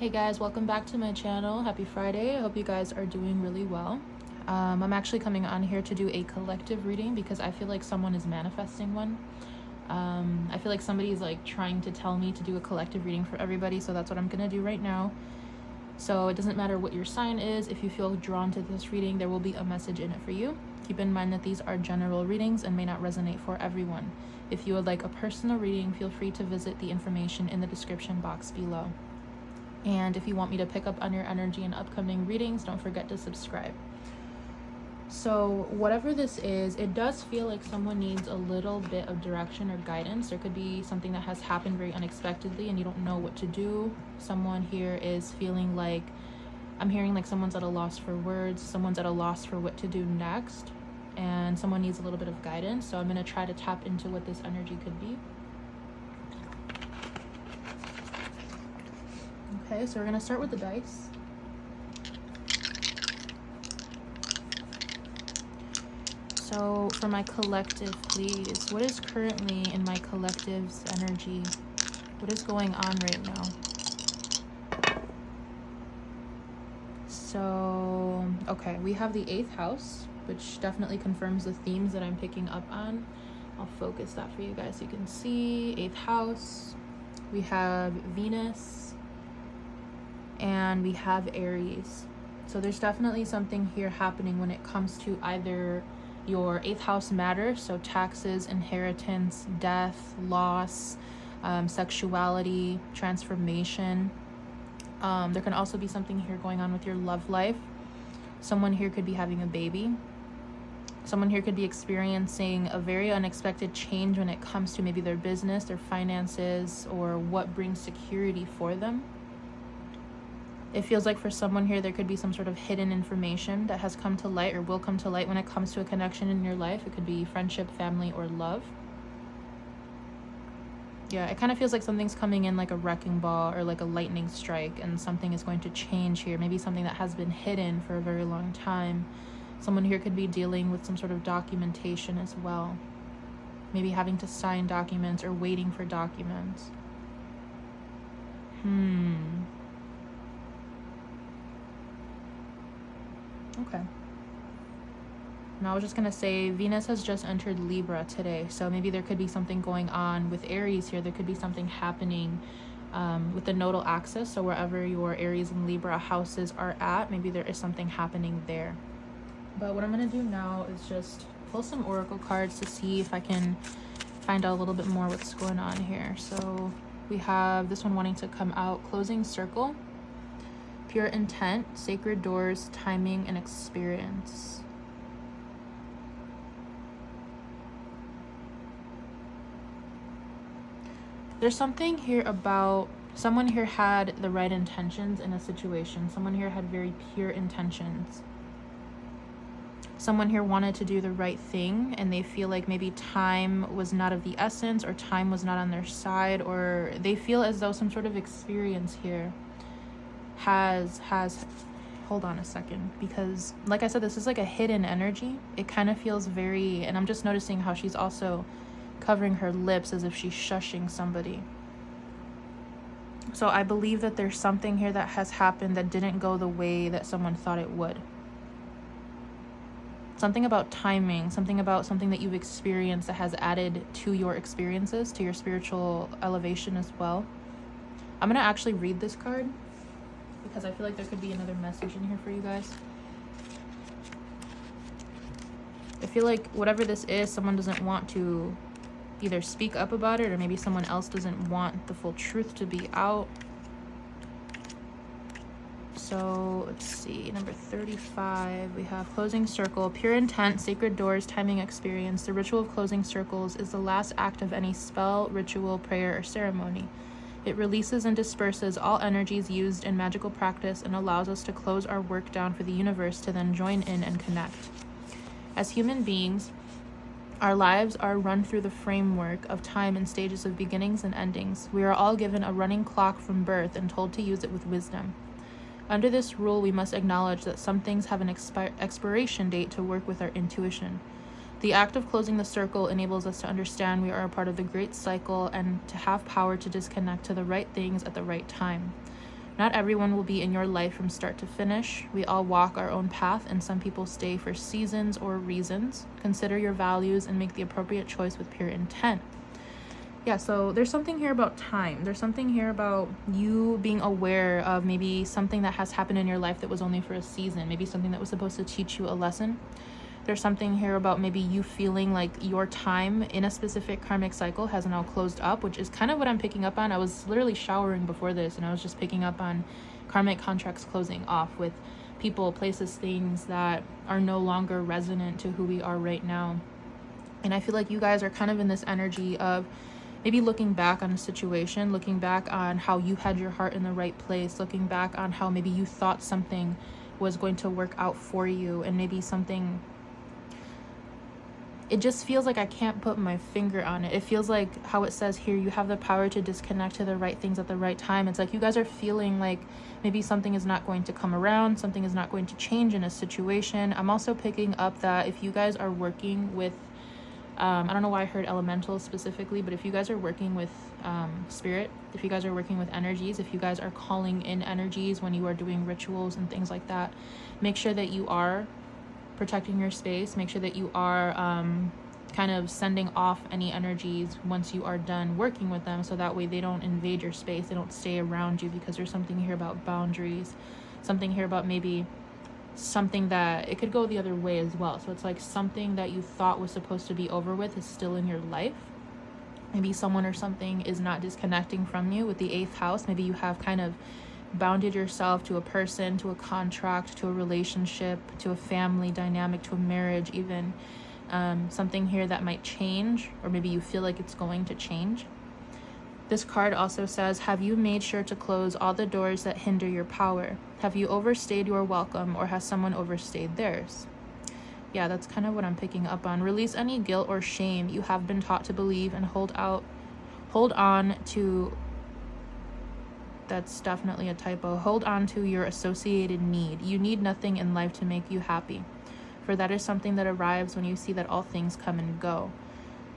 Hey guys, welcome back to my channel. Happy Friday. I hope you guys are doing really well. I'm actually coming on here to do a collective reading because I feel like someone is manifesting one. I feel like somebody's like trying to tell me to do a collective reading for everybody, so that's what I'm gonna do right now. So it doesn't matter what your sign is. If you feel drawn to this reading, there will be a message in it for you. Keep in mind that these are general readings and may not resonate for everyone. If you would like a personal reading, feel free to visit the information in the description box below. And if you want me to pick up on your energy in upcoming readings, don't forget to subscribe. So whatever this is, it does feel like someone needs a little bit of direction or guidance. There could be something that has happened very unexpectedly and you don't know what to do. Someone here is feeling like, I'm hearing like someone's at a loss for words, someone's at a loss for what to do next, and someone needs a little bit of guidance. So I'm going to try to tap into what this energy could be. Okay, so we're going to start with the dice. So for my collective, please, what is currently in my collective's energy? What is going on right now? So, okay, we have the 8th house, which definitely confirms the themes that I'm picking up on. I'll focus that for you guys so you can see. 8th house, we have Venus, and we have Aries. So there's definitely something here happening when it comes to either your 8th house matter, so taxes, inheritance, death, loss, sexuality, transformation. There can also be something here going on with your love life. Someone here could be having a baby. Someone here could be experiencing a very unexpected change when it comes to maybe their business, their finances, or what brings security for them. It feels like for someone here, there could be some sort of hidden information that has come to light or will come to light when it comes to a connection in your life. It could be friendship, family, or love. Yeah, it kind of feels like something's coming in like a wrecking ball or like a lightning strike, and something is going to change here. Maybe something that has been hidden for a very long time. Someone here could be dealing with some sort of documentation as well. Maybe having to sign documents or waiting for documents. Okay. Now I was just going to say Venus has just entered Libra today. So maybe there could be something going on with Aries here. There could be something happening with the nodal axis. So wherever your Aries and Libra houses are at, maybe there is something happening there. But what I'm going to do now is just pull some oracle cards to see if I can find out a little bit more what's going on here. So we have this one wanting to come out, closing circle. Pure intent, sacred doors, timing, and experience. There's something here about someone here had the right intentions in a situation. Someone here had very pure intentions. Someone here wanted to do the right thing, and they feel like maybe time was not of the essence, or time was not on their side, or they feel as though some sort of experience here has hold on a second, because like I said, this is like a hidden energy. It kind of feels very, and I'm just noticing how she's also covering her lips as if she's shushing somebody. So I believe that there's something here that has happened that didn't go the way that someone thought it would. Something about timing, something about something that you've experienced that has added to your experiences, to your spiritual elevation as well. I'm going to actually read this card because I feel like there could be another message in here for you guys. I feel like whatever this is, someone doesn't want to either speak up about it, or maybe someone else doesn't want the full truth to be out. So let's see, number 35, we have closing circle, pure intent, sacred doors, timing, experience. The ritual of closing circles is the last act of any spell, ritual, prayer, or ceremony. It releases and disperses all energies used in magical practice and allows us to close our work down for the universe to then join in and connect. As human beings, our lives are run through the framework of time and stages of beginnings and endings. We are all given a running clock from birth and told to use it with wisdom. Under this rule, we must acknowledge that some things have an expiration date to work with our intuition. The act of closing the circle enables us to understand we are a part of the great cycle and to have power to disconnect to the right things at the right time. Not everyone will be in your life from start to finish. We all walk our own path, and some people stay for seasons or reasons. Consider your values and make the appropriate choice with pure intent. Yeah, so there's something here about time. There's something here about you being aware of maybe something that has happened in your life that was only for a season, maybe something that was supposed to teach you a lesson. There's something here about maybe you feeling like your time in a specific karmic cycle has now closed up, which is kind of what I'm picking up on. I was literally showering before this, and I was just picking up on karmic contracts closing off with people, places, things that are no longer resonant to who we are right now. And I feel like you guys are kind of in this energy of maybe looking back on a situation, looking back on how you had your heart in the right place, looking back on how maybe you thought something was going to work out for you, and maybe something, it just feels like I can't put my finger on it. It feels like how it says here, you have the power to disconnect to the right things at the right time. It's like you guys are feeling like maybe something is not going to come around, something is not going to change in a situation. I'm also picking up that if you guys are working with I don't know why I heard elementals specifically, but if you guys are working with spirit, if you guys are working with energies, if you guys are calling in energies when you are doing rituals and things like that, make sure that you are protecting your space. Make sure that you are kind of sending off any energies once you are done working with them, so that way they don't invade your space, they don't stay around you, because there's something here about boundaries, something here about maybe something that it could go the other way as well. So it's like something that you thought was supposed to be over with is still in your life. Maybe someone or something is not disconnecting from you with the 8th house. Maybe you have kind of bounded yourself to a person, to a contract, to a relationship, to a family dynamic, to a marriage even. Something here that might change, or maybe you feel like it's going to change. This card also says, have you made sure to close all the doors that hinder your power? Have you overstayed your welcome, or has someone overstayed theirs? Yeah, that's kind of what I'm picking up on. Release any guilt or shame you have been taught to believe, and hold on to, that's definitely a typo, hold on to your associated need. You need nothing in life to make you happy, for that is something that arrives when you see that all things come and go.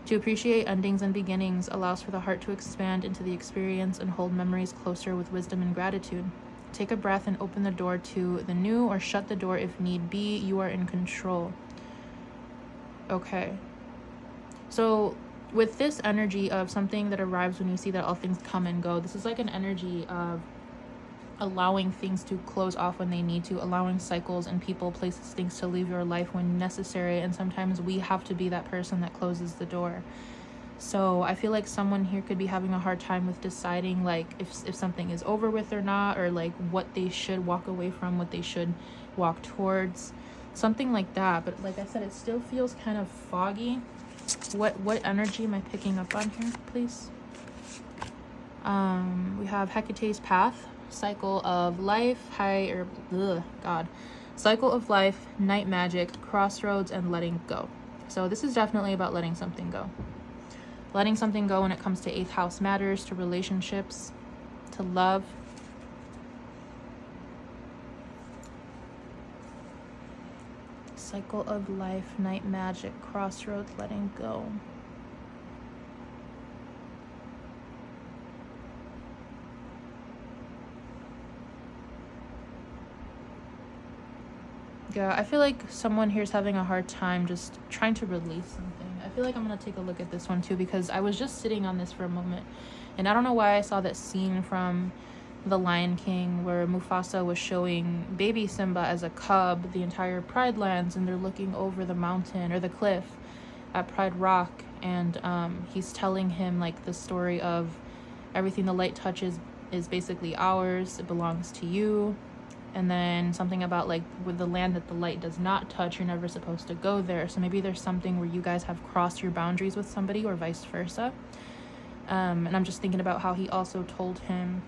To appreciate endings and beginnings allows for the heart to expand into the experience and hold memories closer with wisdom and gratitude. Take a breath and open the door to the new, or shut the door if need be. You are in control. Okay. So with this energy of something that arrives when you see that all things come and go, this is like an energy of allowing things to close off when they need to, allowing cycles and people, places, things to leave your life when necessary. And sometimes we have to be that person that closes the door. So I feel like someone here could be having a hard time with deciding like if something is over with or not, or like what they should walk away from, what they should walk towards, something like that. But like I said, it still feels kind of foggy. What energy am I picking up on here, please? We have Hecate's path, cycle of life, cycle of life, night magic, crossroads, and letting go. So this is definitely about letting something go. Letting something go when it comes to 8th house matters, to relationships, to love. Cycle of life, night magic, crossroads, letting go. Yeah, I feel like someone here is having a hard time just trying to release something. I feel like I'm going to take a look at this one too, because I was just sitting on this for a moment. And I don't know why I saw that scene from The Lion King where Mufasa was showing baby Simba as a cub the entire Pride Lands, and they're looking over the mountain or the cliff at Pride Rock. And he's telling him like the story of everything the light touches is basically ours. It belongs to you. And then something about like with the land that the light does not touch, you're never supposed to go there. So maybe there's something where you guys have crossed your boundaries with somebody, or vice versa. And I'm just thinking about how he also told him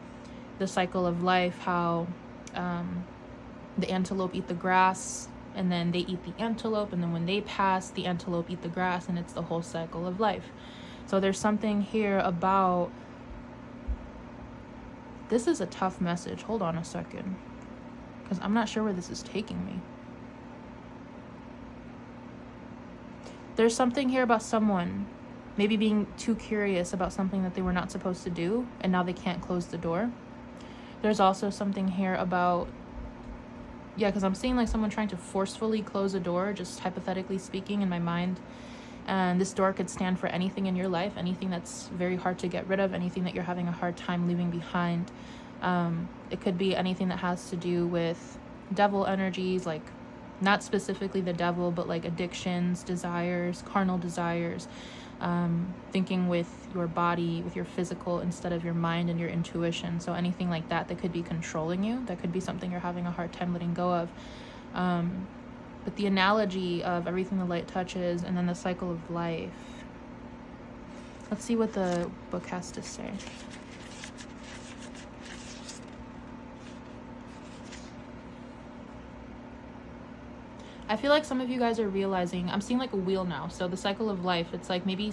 the cycle of life, how the antelope eat the grass, and then they eat the antelope, and then when they pass, the antelope eat the grass, and it's the whole cycle of life. So there's something here about, this is a tough message. Hold on a second, because I'm not sure where this is taking me. There's something here about someone maybe being too curious about something that they were not supposed to do, and now they can't close the door. There's also something here about, yeah, because I'm seeing like someone trying to forcefully close a door, just hypothetically speaking in my mind. And this door could stand for anything in your life, anything that's very hard to get rid of, anything that you're having a hard time leaving behind. It could be anything that has to do with devil energies, like not specifically the devil, but like addictions, desires, carnal desires, thinking with your body, with your physical instead of your mind and your intuition. So anything like that that could be controlling you, that could be something you're having a hard time letting go of. But the analogy of everything the light touches and then the cycle of life. Let's see what the book has to say. I feel like some of you guys are realizing, I'm seeing like a wheel now. So the cycle of life, it's like maybe,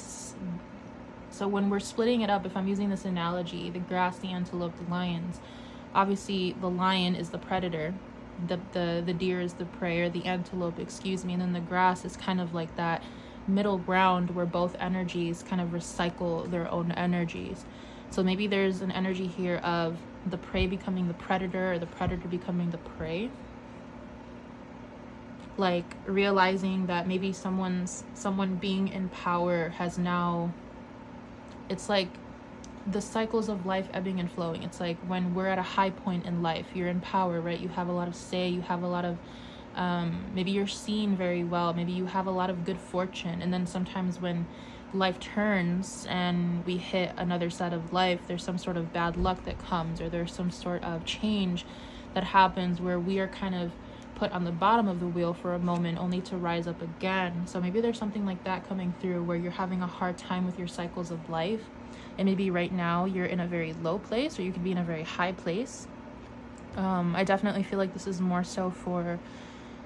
so when we're splitting it up, if I'm using this analogy, the grass, the antelope, the lions, obviously the lion is the predator. The deer is the prey, or the antelope, excuse me, and then the grass is kind of like that middle ground where both energies kind of recycle their own energies. So maybe there's an energy here of the prey becoming the predator, or the predator becoming the prey. Like realizing that maybe someone being in power has now, it's like the cycles of life ebbing and flowing. It's like when we're at a high point in life, you're in power, right? You have a lot of say, you have a lot of maybe you're seen very well, maybe you have a lot of good fortune. And then sometimes when life turns and we hit another side of life, there's some sort of bad luck that comes, or there's some sort of change that happens where we are kind of put on the bottom of the wheel for a moment only to rise up again. So maybe there's something like that coming through where you're having a hard time with your cycles of life. And maybe right now you're in a very low place, or you could be in a very high place. I definitely feel like this is more so for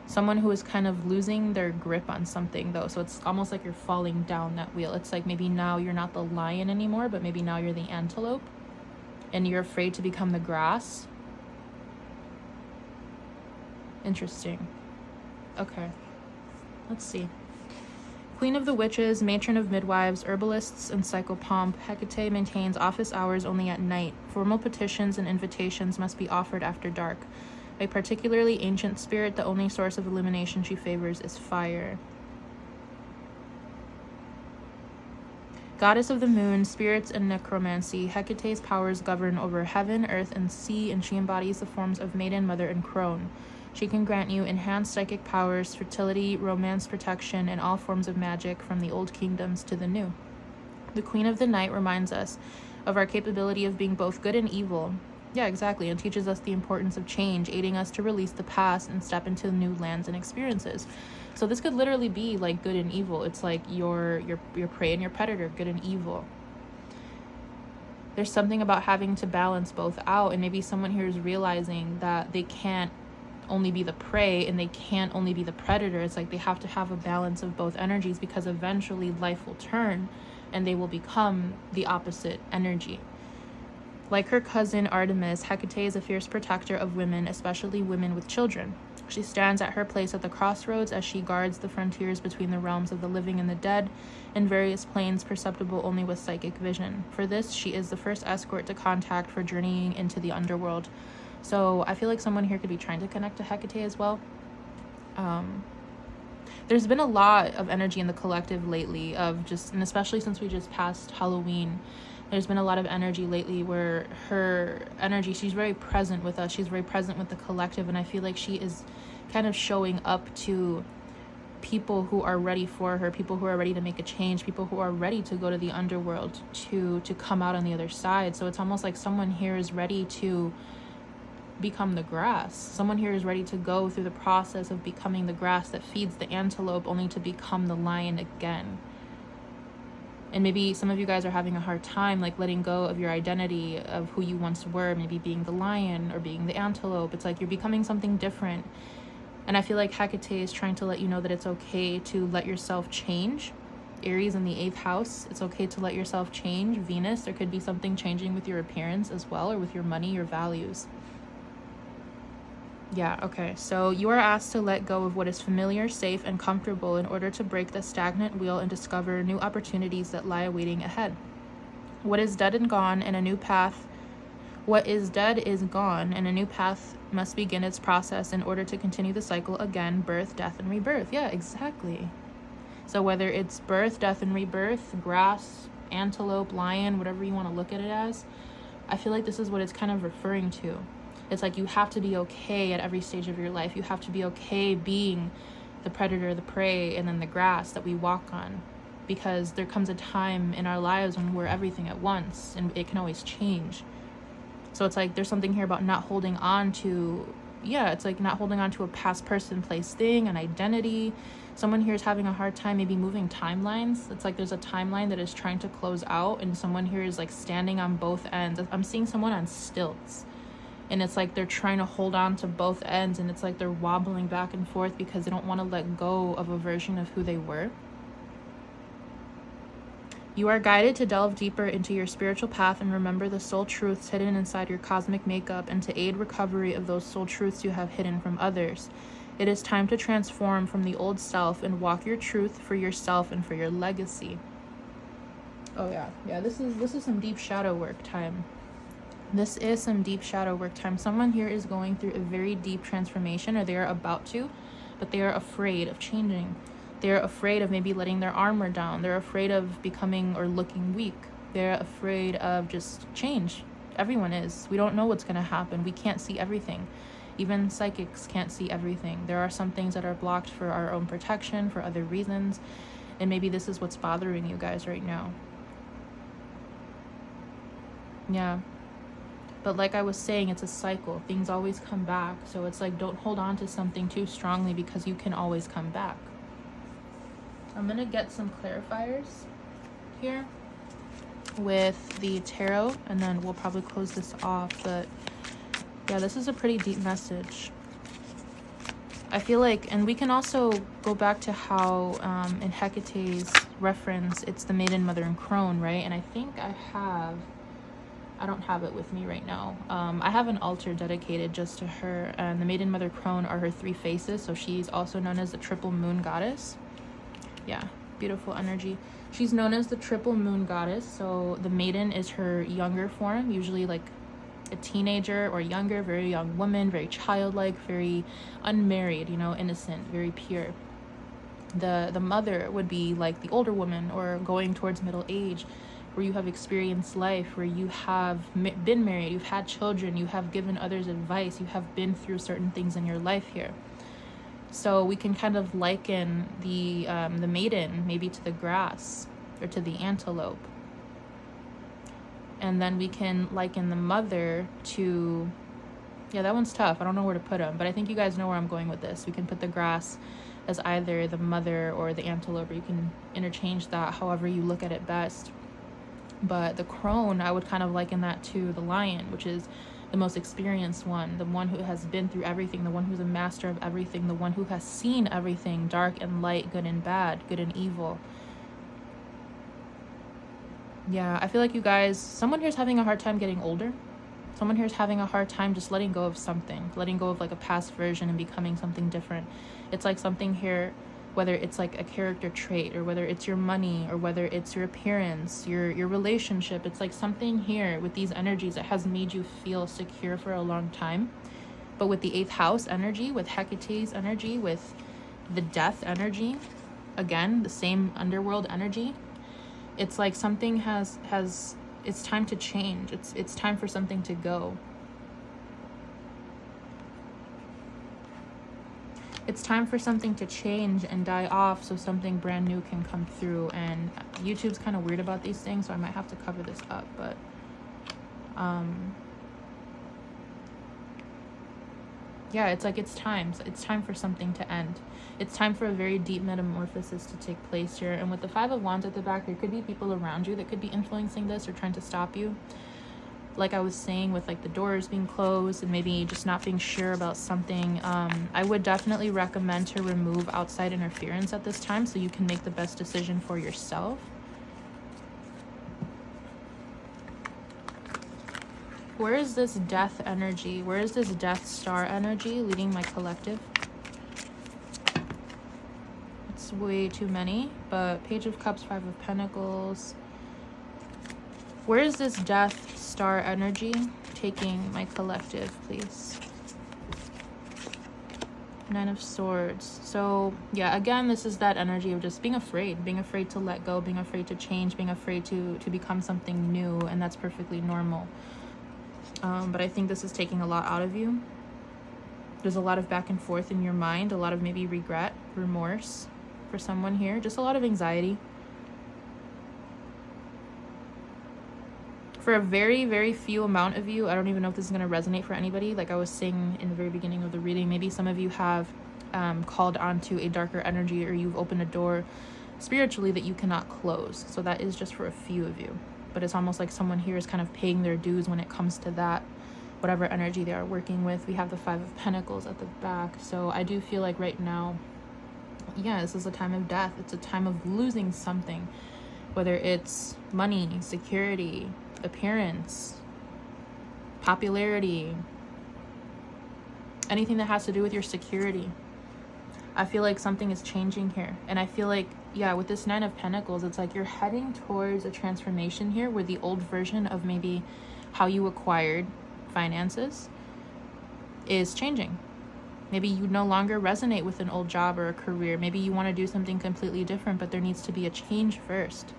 someone who is kind of losing their grip on something though. So it's almost like you're falling down that wheel. It's like maybe now you're not the lion anymore, but maybe now you're the antelope and you're afraid to become the grass. Interesting. Okay. Let's see. Queen of the Witches, Matron of Midwives, Herbalists, and Psychopomp, Hecate maintains office hours only at night. Formal petitions and invitations must be offered after dark. A particularly ancient spirit, the only source of illumination she favors is fire. Goddess of the moon, spirits, and necromancy, Hecate's powers govern over heaven, earth, and sea, and she embodies the forms of maiden, mother, and crone. She can grant you enhanced psychic powers, fertility, romance, protection, and all forms of magic from the old kingdoms to the new. The Queen of the Night reminds us of our capability of being both good and evil. Yeah, exactly, and teaches us the importance of change, aiding us to release the past and step into new lands and experiences. So this could literally be like good and evil. It's like your prey and your predator, good and evil. There's something about having to balance both out, and maybe someone here is realizing that they can't only be the prey and they can't only be the predator. It's like they have to have a balance of both energies, because eventually life will turn and they will become the opposite energy. Like her cousin Artemis, Hecate is a fierce protector of women, especially women with children. She stands at her place at the crossroads as she guards the frontiers between the realms of the living and the dead, in various planes perceptible only with psychic vision. For this, she is the first escort to contact for journeying into the underworld. So I feel like someone here could be trying to connect to Hecate as well. There's been a lot of energy in the collective lately of just, and especially since we just passed Halloween, there's been a lot of energy lately where her energy, she's very present with us. She's very present with the collective. And I feel like she is kind of showing up to people who are ready for her, people who are ready to make a change, people who are ready to go to the underworld to come out on the other side. So it's almost like someone here is ready to become the grass. Someone here is ready to go through the process of becoming the grass that feeds the antelope, only to become the lion again. And maybe some of you guys are having a hard time like letting go of your identity of who you once were, maybe being the lion or being the antelope. It's like you're becoming something different. And I feel like Hecate is trying to let you know that it's okay to let yourself change. Aries in the 8th house, it's okay to let yourself change. Venus, there could be something changing with your appearance as well, or with your money, your values. Yeah, okay. So you are asked to let go of what is familiar, safe, and comfortable in order to break the stagnant wheel and discover new opportunities that lie awaiting ahead. What is dead and gone, and a new path What is dead is gone, and a new path must begin its process in order to continue the cycle again, birth, death, and rebirth. Yeah, exactly. So whether it's birth, death, and rebirth, grass, antelope, lion, whatever you want to look at it as, I feel like this is what it's kind of referring to. It's like you have to be okay at every stage of your life. You have to be okay being the predator, the prey, and then the grass that we walk on. Because there comes a time in our lives when we're everything at once, and it can always change. So it's like there's something here about not holding on to, it's like not holding on to a past person, place, thing, an identity. Someone here is having a hard time maybe moving timelines. It's like there's a timeline that is trying to close out, and someone here is like standing on both ends. I'm seeing someone on stilts, and it's like they're trying to hold on to both ends, and it's like they're wobbling back and forth because they don't want to let go of a version of who they were. You are guided to delve deeper into your spiritual path and remember the soul truths hidden inside your cosmic makeup, and to aid recovery of those soul truths you have hidden from others. It is time to transform from the old self and walk your truth for yourself and for your legacy. Oh yeah, this is some deep shadow work time. This is some deep shadow work time. Someone here is going through a very deep transformation, or they are about to, but they are afraid of changing. They're afraid of maybe letting their armor down. They're afraid of becoming or looking weak. They're afraid of just change. Everyone is. We don't know what's going to happen. We can't see everything. Even psychics can't see everything. There are some things that are blocked for our own protection, for other reasons. And maybe this is what's bothering you guys right now. Yeah. But like I was saying, it's a cycle. Things always come back. So it's like, don't hold on to something too strongly, because you can always come back. I'm going to get some clarifiers here with the tarot, and then we'll probably close this off. But yeah, this is a pretty deep message. I feel like, and we can also go back to how in Hecate's reference, it's the maiden, mother, and crone, right? And I think I don't have it with me right now. I have an altar dedicated just to her, and the maiden, mother, crone are her three faces. So she's also known as the triple moon goddess. Yeah, beautiful energy. She's known as the triple moon goddess. So the maiden is her younger form, usually like a teenager or younger, very young woman, very childlike, very unmarried, innocent, very pure. The mother would be like the older woman, or going towards middle age, where you have experienced life, where you have been married, you've had children, you have given others advice, you have been through certain things in your life here. So we can kind of liken the maiden maybe to the grass or to the antelope. And then we can liken the mother to, that one's tough. I don't know where to put them, but I think you guys know where I'm going with this. We can put the grass as either the mother or the antelope, or you can interchange that however you look at it best. But the crone, I would kind of liken that to the lion, which is the most experienced one, the one who has been through everything, the one who's a master of everything, the one who has seen everything, dark and light, good and bad, good and evil. Yeah, I feel like you guys, someone here's having a hard time getting older. Someone here's having a hard time just letting go of something, letting go of like a past version and becoming something different. It's like something here, whether it's like a character trait, or whether it's your money, or whether it's your appearance, your relationship. It's like something here with these energies that has made you feel secure for a long time. But with the 8th house energy, with Hecate's energy, with the death energy, again, the same underworld energy, it's like something has it's time to change. It's time for something to go. It's time for something to change and die off so something brand new can come through. And YouTube's kind of weird about these things, so I might have to cover this up. But yeah, it's like it's time for something to end. It's time for a very deep metamorphosis to take place here. And with the 5 of Wands at the back, there could be people around you that could be influencing this or trying to stop you. Like I was saying, with like the doors being closed and maybe just not being sure about something, I would definitely recommend to remove outside interference at this time so you can make the best decision for yourself. Where is this death energy? Where is this Death Star energy leading my collective? It's way too many, but Page of Cups, 5 of Pentacles. Where is this Death Star energy taking, my collective, please? 9 of Swords. So yeah, again, this is that energy of just being afraid to let go, being afraid to change, being afraid to become something new, and that's perfectly normal. But I think this is taking a lot out of you. There's a lot of back and forth in your mind, a lot of maybe regret, remorse for someone here, just a lot of anxiety. For a very, very few amount of you, I don't even know if this is going to resonate for anybody. Like I was saying in the very beginning of the reading, maybe some of you have called onto a darker energy, or you've opened a door spiritually that you cannot close. So that is just for a few of you. But it's almost like someone here is kind of paying their dues when it comes to that, whatever energy they are working with. We have the 5 of Pentacles at the back. So I do feel like right now, yeah, this is a time of death. It's a time of losing something, whether it's money, security, appearance, popularity, anything that has to do with your security. I feel like something is changing here. And I feel like, yeah, with this 9 of Pentacles, it's like you're heading towards a transformation here where the old version of maybe how you acquired finances is changing. Maybe you no longer resonate with an old job or a career. Maybe you want to do something completely different, but there needs to be a change first.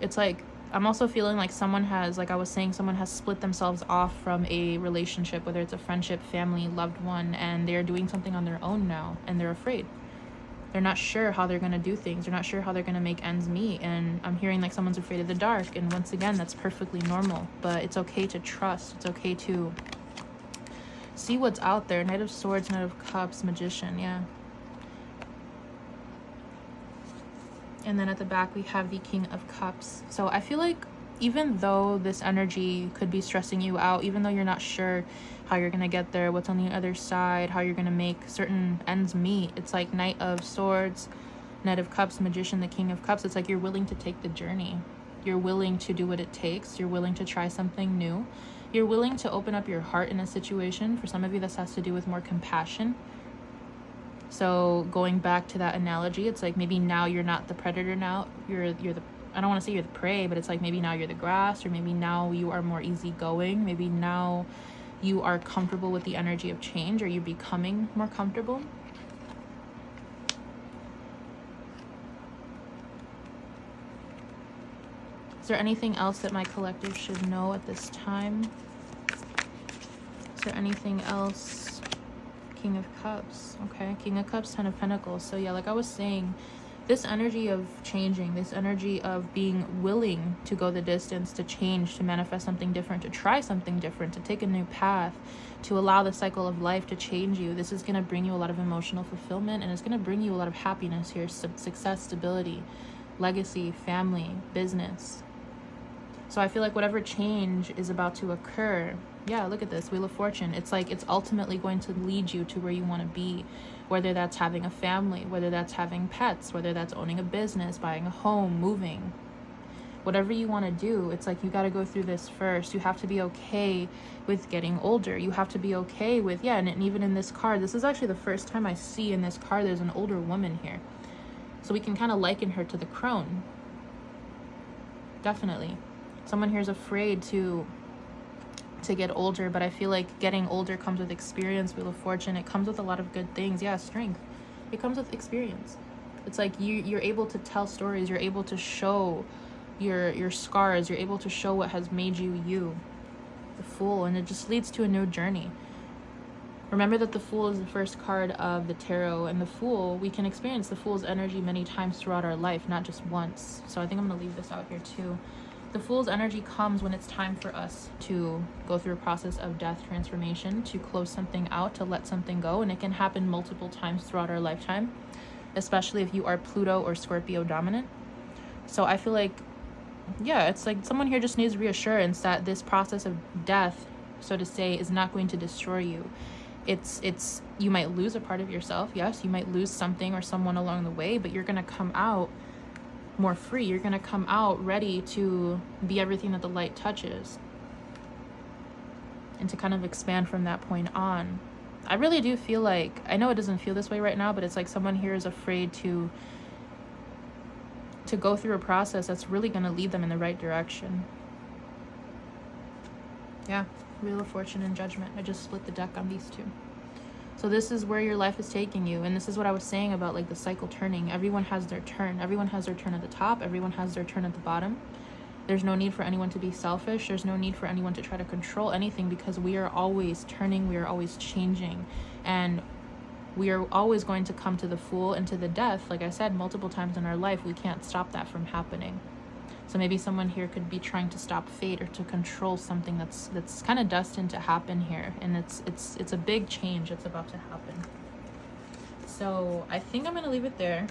It's like, I'm also feeling like someone has, like I was saying, someone has split themselves off from a relationship, whether it's a friendship, family, loved one, and they're doing something on their own now, and they're afraid. They're not sure how they're going to do things. They're not sure how they're going to make ends meet. And I'm hearing like someone's afraid of the dark. And once again, that's perfectly normal. But it's okay to trust. It's okay to see what's out there. Knight of Swords, Knight of Cups, Magician. Yeah. And then at the back, we have the King of Cups. So I feel like even though this energy could be stressing you out, even though you're not sure how you're going to get there, what's on the other side, how you're going to make certain ends meet, it's like Knight of Swords, Knight of Cups, Magician, the King of Cups. It's like you're willing to take the journey. You're willing to do what it takes. You're willing to try something new. You're willing to open up your heart in a situation. For some of you, this has to do with more compassion. So going back to that analogy, it's like maybe now you're not the predator. Now you're the, I don't want to say you're the prey, but it's like maybe now you're the grass, or maybe now you are more easygoing. Maybe now you are comfortable with the energy of change, or you're becoming more comfortable. Is there anything else that my collective should know at this time? Is there anything else? King of Cups. Okay, King of Cups, 10 of Pentacles. So yeah, like I was saying, this energy of changing, this energy of being willing to go the distance, to change, to manifest something different, to try something different, to take a new path, to allow the cycle of life to change you. This is going to bring you a lot of emotional fulfillment, and it's going to bring you a lot of happiness here, success, stability, legacy, family, business. So I feel like whatever change is about to occur, yeah, look at this, Wheel of Fortune. It's like it's ultimately going to lead you to where you want to be, whether that's having a family, whether that's having pets, whether that's owning a business, buying a home, moving. Whatever you want to do, it's like you got to go through this first. You have to be okay with getting older. You have to be okay with, yeah, and even in this card, this is actually the first time I see in this card there's an older woman here. So we can kind of liken her to the crone. Definitely. Someone here is afraid to get older, but I feel like getting older comes with experience. Wheel of Fortune, it comes with a lot of good things. Yeah, strength. It comes with experience. It's like you're able to tell stories. You're able to show your scars. You're able to show what has made you you. The Fool, and it just leads to a new journey. Remember that the Fool is the first card of the tarot, and the Fool, we can experience the Fool's energy many times throughout our life, not just once. So I think I'm going to leave this out here too. The Fool's energy comes when it's time for us to go through a process of death, transformation, to close something out, to let something go. And it can happen multiple times throughout our lifetime, especially if you are Pluto or Scorpio dominant. So I feel like, yeah, it's like someone here just needs reassurance that this process of death, so to say, is not going to destroy you. It's you might lose a part of yourself. Yes, you might lose something or someone along the way, but you're going to come out more free. You're going to come out ready to be everything that the light touches, and to kind of expand from that point on. I really do feel like, I know it doesn't feel this way right now, but it's like someone here is afraid to go through a process that's really going to lead them in the right direction. Yeah, Wheel of Fortune and Judgment. I just split the deck on these two. So this is where your life is taking you. And this is what I was saying about like the cycle turning. Everyone has their turn. Everyone has their turn at the top. Everyone has their turn at the bottom. There's no need for anyone to be selfish. There's no need for anyone to try to control anything, because we are always turning. We are always changing. And we are always going to come to the Fool and to the Death. Like I said, multiple times in our life, we can't stop that from happening. So maybe someone here could be trying to stop fate or to control something that's kind of destined to happen here. And it's a big change that's about to happen. So I think I'm going to leave it there.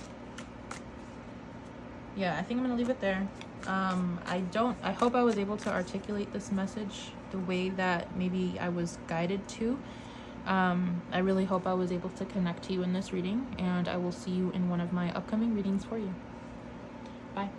Yeah, I think I'm going to leave it there. I hope I was able to articulate this message the way that maybe I was guided to. I really hope I was able to connect to you in this reading, and I will see you in one of my upcoming readings for you. Bye.